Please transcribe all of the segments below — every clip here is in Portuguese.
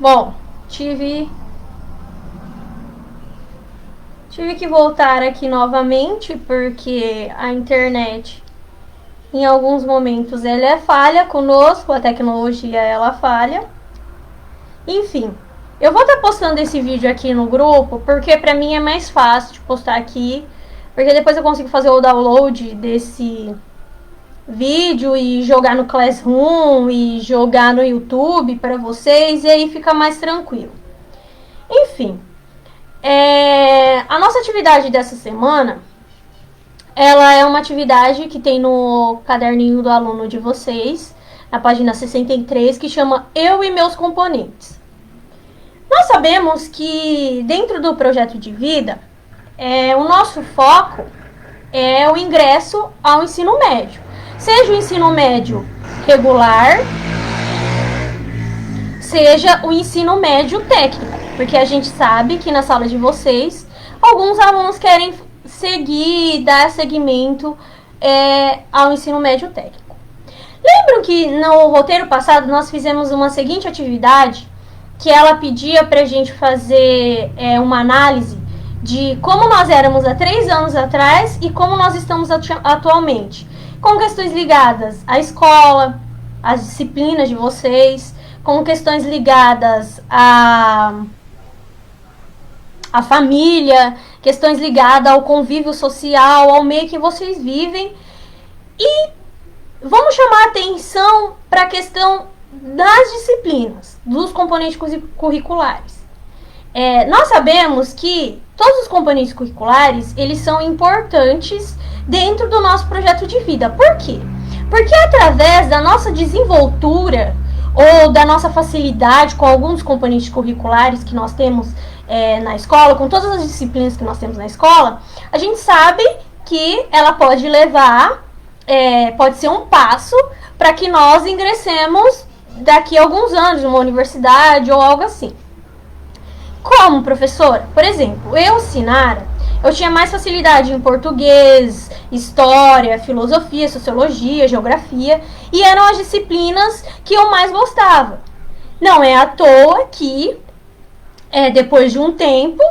Bom, tive que voltar aqui novamente porque a internet em alguns momentos ela é falha conosco, a tecnologia ela falha. Enfim, eu vou estar postando esse vídeo aqui no grupo porque pra mim é mais fácil de postar aqui, porque depois eu consigo fazer o download desse vídeo e jogar no Classroom e jogar no YouTube para vocês, e aí fica mais tranquilo. Enfim, a nossa atividade dessa semana, ela é uma atividade que tem no caderninho do aluno de vocês, na página 63, que chama Eu e Meus Componentes. Nós sabemos que dentro do projeto de vida, o nosso foco é o ingresso ao ensino médio. Seja o ensino médio regular, seja o ensino médio técnico, porque a gente sabe que na sala de vocês, alguns alunos querem dar seguimento ao ensino médio técnico. Lembram que no roteiro passado nós fizemos uma seguinte atividade, que ela pedia pra gente fazer uma análise de como nós éramos há 3 anos atrás e como nós estamos atualmente, com questões ligadas à escola, às disciplinas de vocês, com questões ligadas à família, questões ligadas ao convívio social, ao meio que vocês vivem. E vamos chamar a atenção para a questão das disciplinas, dos componentes curriculares. Nós sabemos que todos os componentes curriculares, eles são importantes dentro do nosso projeto de vida. Por quê? Porque através da nossa desenvoltura ou da nossa facilidade com alguns componentes curriculares que nós temos na escola, com todas as disciplinas que nós temos na escola, a gente sabe que ela pode levar, pode ser um passo para que nós ingressemos daqui a alguns anos numa universidade ou algo assim. Como professora, por exemplo, Sinara, eu tinha mais facilidade em português, história, filosofia, sociologia, geografia, e eram as disciplinas que eu mais gostava. Não é à toa que, depois de um tempo,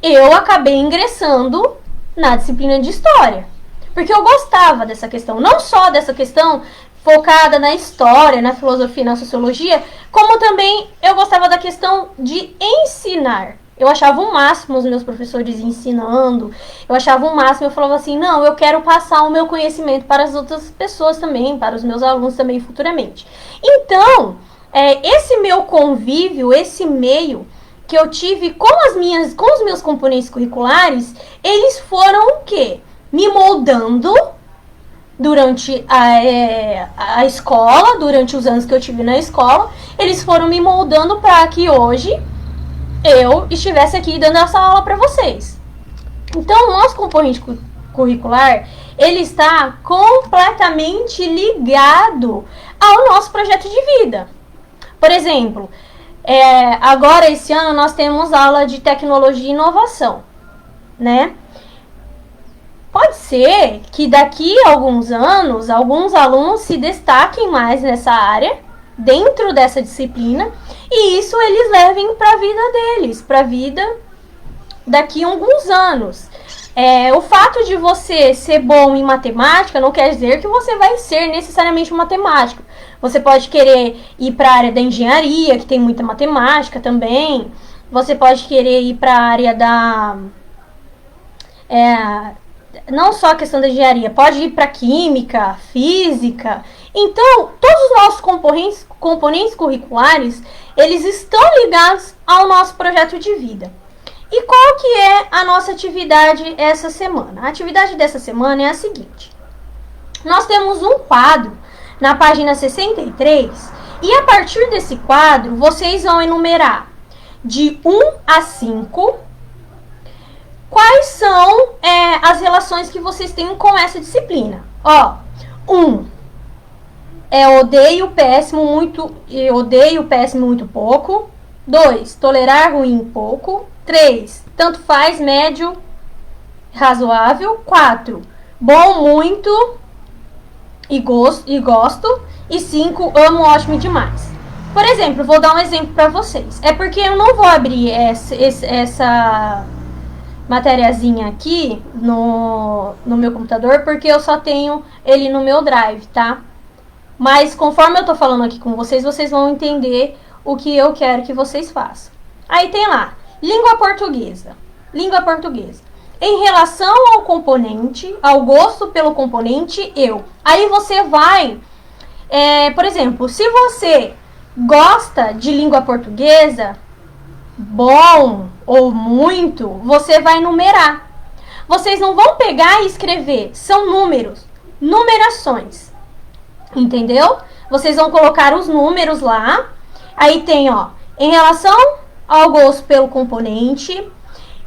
eu acabei ingressando na disciplina de história. Porque eu gostava dessa questão, não só dessa questão focada na história, na filosofia, na sociologia, como também eu gostava da questão de ensinar. Eu achava o máximo os meus professores ensinando, eu achava o máximo, eu falava assim, não, eu quero passar o meu conhecimento para as outras pessoas também, para os meus alunos também futuramente. Então, esse meu convívio, esse meio que eu tive com os meus componentes curriculares, eles foram o quê? Me moldando durante a escola, durante os anos que eu tive na escola, eles foram me moldando para que hoje eu estivesse aqui dando essa aula para vocês. Então, o nosso componente curricular, ele está completamente ligado ao nosso projeto de vida. Por exemplo, agora esse ano nós temos aula de tecnologia e inovação, né? Pode ser que daqui a alguns anos, alguns alunos se destaquem mais nessa área, dentro dessa disciplina, e isso eles levem para a vida deles, para a vida daqui a alguns anos. O fato de você ser bom em matemática não quer dizer que você vai ser necessariamente um matemático. Você pode querer ir para a área da engenharia, que tem muita matemática também. Você pode querer ir para a área da... não só a questão da engenharia, pode ir para química, física. Então, todos os nossos componentes curriculares, eles estão ligados ao nosso projeto de vida. E qual que é a nossa atividade essa semana? A atividade dessa semana é a seguinte. Nós temos um quadro na página 63, e a partir desse quadro, vocês vão enumerar de 1 a 5 quais são as relações que vocês têm com essa disciplina. 1 odeio, péssimo, muito pouco. 2, tolerar, ruim, pouco. 3, tanto faz, médio, razoável. 4, bom, muito e gosto. E 5, amo, ótimo e demais. Por exemplo, vou dar um exemplo para vocês. É porque eu não vou abrir essa matériazinha aqui no meu computador, porque eu só tenho ele no meu drive, tá? Mas conforme eu tô falando aqui com vocês, vocês vão entender o que eu quero que vocês façam. Aí tem lá, língua portuguesa. Língua portuguesa. Em relação ao componente, ao gosto pelo componente, eu. Aí você vai, por exemplo, se você gosta de língua portuguesa, bom ou muito, você vai numerar. Vocês não vão pegar e escrever, são números, numerações. Entendeu? Vocês vão colocar os números lá. Aí tem, ó, em relação ao gosto pelo componente,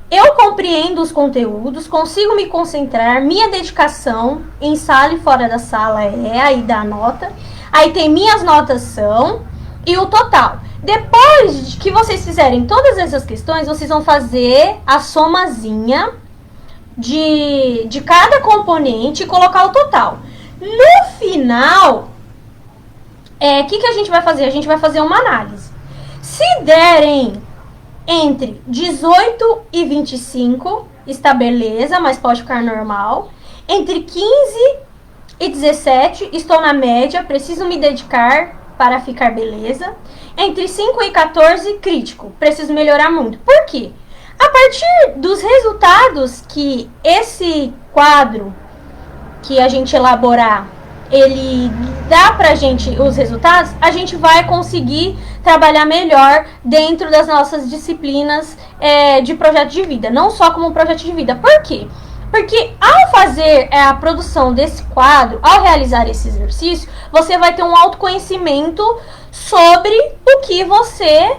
eu compreendo os conteúdos, consigo me concentrar, minha dedicação em sala e fora da sala aí dá a nota. Aí tem minhas notas são e o total. Depois que vocês fizerem todas essas questões, vocês vão fazer a somazinha de cada componente e colocar o total. No final, que a gente vai fazer? A gente vai fazer uma análise. Se derem entre 18 e 25, está beleza, mas pode ficar normal. Entre 15 e 17, estou na média, preciso me dedicar para ficar beleza. Entre 5 e 14, crítico, preciso melhorar muito. Por quê? A partir dos resultados que esse quadro que a gente elaborar, ele dá pra gente os resultados, a gente vai conseguir trabalhar melhor dentro das nossas disciplinas de projeto de vida, não só como projeto de vida. Por quê? Porque ao fazer a produção desse quadro, ao realizar esse exercício, você vai ter um autoconhecimento sobre o que você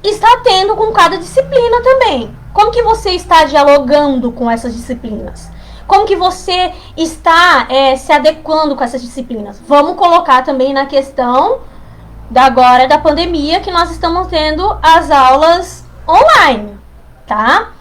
está tendo com cada disciplina também. Como que você está dialogando com essas disciplinas? Como que você está se adequando com essas disciplinas? Vamos colocar também na questão agora da pandemia, que nós estamos tendo as aulas online, tá?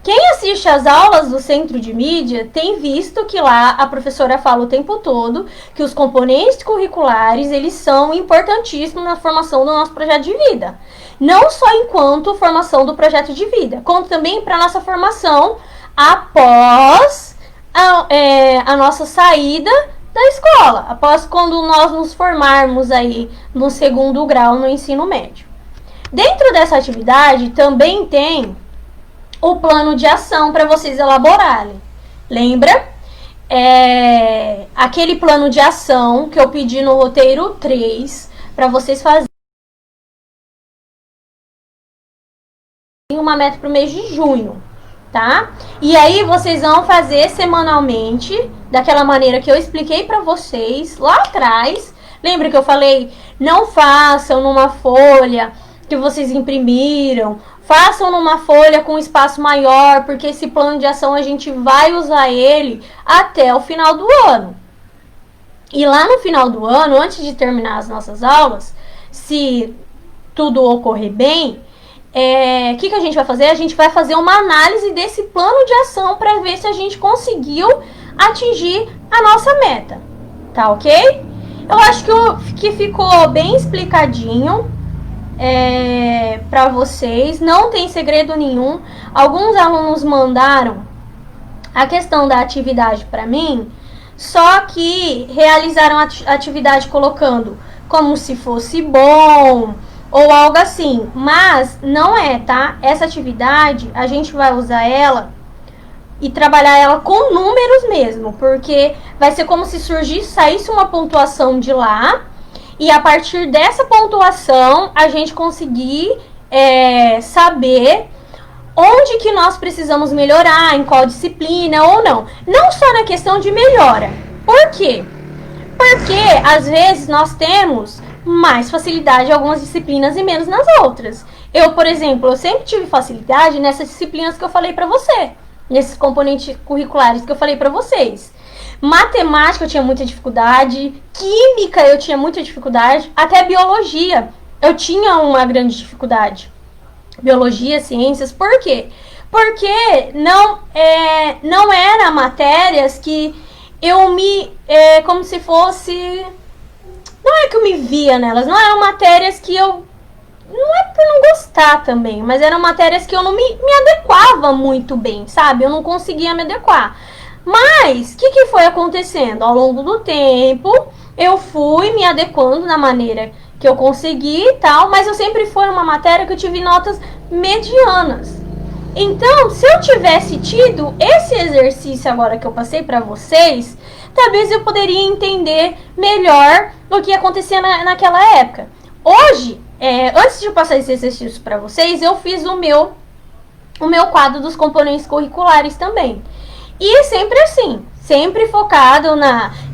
Quem assiste às aulas do Centro de Mídia tem visto que lá a professora fala o tempo todo que os componentes curriculares, eles são importantíssimos na formação do nosso projeto de vida. Não só enquanto formação do projeto de vida, como também para a nossa formação após a nossa saída da escola, após quando nós nos formarmos aí no segundo grau no ensino médio. Dentro dessa atividade também tem o plano de ação para vocês elaborarem. Lembra? Aquele plano de ação que eu pedi no roteiro 3 para vocês fazerem uma meta para o mês de junho, tá? E aí vocês vão fazer semanalmente, daquela maneira que eu expliquei para vocês lá atrás. Lembra que eu falei, não façam numa folha que vocês imprimiram, façam numa folha com espaço maior, porque esse plano de ação a gente vai usar ele até o final do ano. E lá no final do ano, antes de terminar as nossas aulas, se tudo ocorrer bem, que a gente vai fazer? A gente vai fazer uma análise desse plano de ação para ver se a gente conseguiu atingir a nossa meta, tá ok? Eu acho que ficou bem explicadinho para vocês, não tem segredo nenhum. Alguns alunos mandaram a questão da atividade para mim, só que realizaram a atividade colocando como se fosse bom ou algo assim, mas não é, tá? Essa atividade, a gente vai usar ela e trabalhar ela com números mesmo, porque vai ser como se saísse uma pontuação de lá, e a partir dessa pontuação, a gente conseguir saber onde que nós precisamos melhorar, em qual disciplina ou não. Não só na questão de melhora. Por quê? Porque, às vezes, nós temos mais facilidade em algumas disciplinas e menos nas outras. Eu, por exemplo, eu sempre tive facilidade nessas disciplinas que eu falei pra você, nesses componentes curriculares que eu falei pra vocês. Matemática eu tinha muita dificuldade, química eu tinha muita dificuldade, até biologia eu tinha uma grande dificuldade. Biologia, ciências, por quê? Porque não eram matérias que eu como se fosse Não é que eu me via nelas, não eram matérias que eu... Não é por não gostar também, mas eram matérias que eu não me adequava muito bem, sabe? Eu não conseguia me adequar. Mas, o que foi acontecendo? Ao longo do tempo, eu fui me adequando da maneira que eu consegui e tal, mas eu sempre foi uma matéria que eu tive notas medianas. Então, se eu tivesse tido esse exercício agora que eu passei para vocês, talvez eu poderia entender melhor o que acontecia naquela época. Hoje, antes de eu passar esse exercício para vocês, eu fiz o meu quadro dos componentes curriculares também. E sempre assim, sempre focado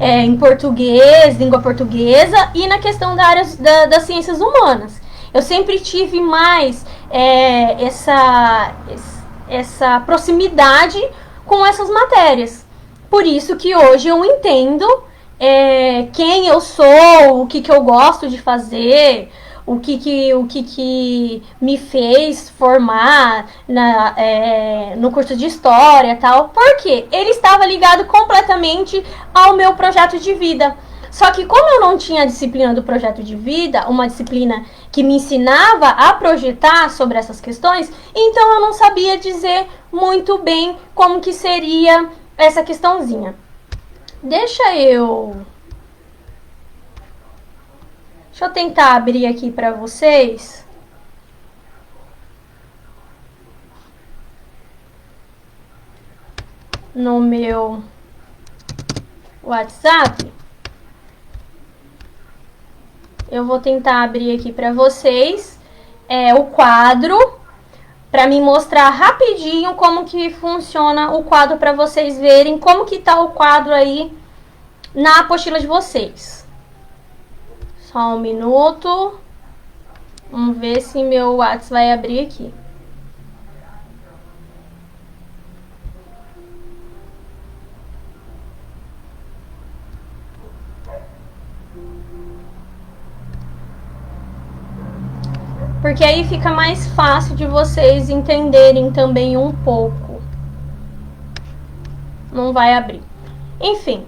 em português, língua portuguesa e na questão das ciências humanas. Eu sempre tive mais essa proximidade com essas matérias. Por isso que hoje eu entendo quem eu sou, o que eu gosto de fazer, o que me fez formar no curso de História e tal. Porque ele estava ligado completamente ao meu projeto de vida. Só que como eu não tinha a disciplina do projeto de vida, uma disciplina que me ensinava a projetar sobre essas questões, então eu não sabia dizer muito bem como que seria essa questãozinha. Deixa eu tentar abrir aqui para vocês. No meu WhatsApp. Eu vou tentar abrir aqui para vocês o quadro, para me mostrar rapidinho como que funciona o quadro, para vocês verem como que tá o quadro aí na apostila de vocês. Só um minuto. Vamos ver se meu WhatsApp vai abrir aqui. Porque aí fica mais fácil de vocês entenderem também um pouco. Não vai abrir. Enfim.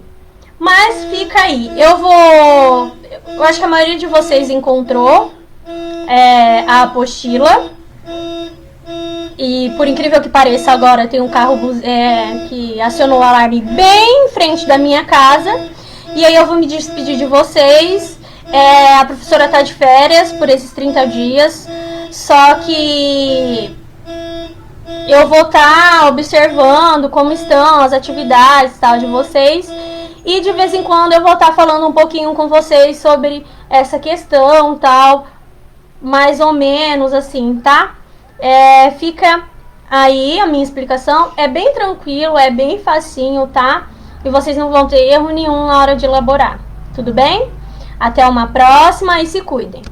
Mas fica aí. Eu acho que a maioria de vocês encontrou a apostila. E por incrível que pareça, agora tem um carro que acionou o alarme bem em frente da minha casa. E aí eu vou me despedir de vocês. A professora tá de férias por esses 30 dias. Só que eu vou estar observando como estão as atividades tal de vocês. E de vez em quando eu vou estar falando um pouquinho com vocês sobre essa questão tal. Mais ou menos assim, tá? Fica aí a minha explicação. É bem tranquilo, é bem facinho, tá? E vocês não vão ter erro nenhum na hora de elaborar. Tudo bem? Até uma próxima e se cuidem.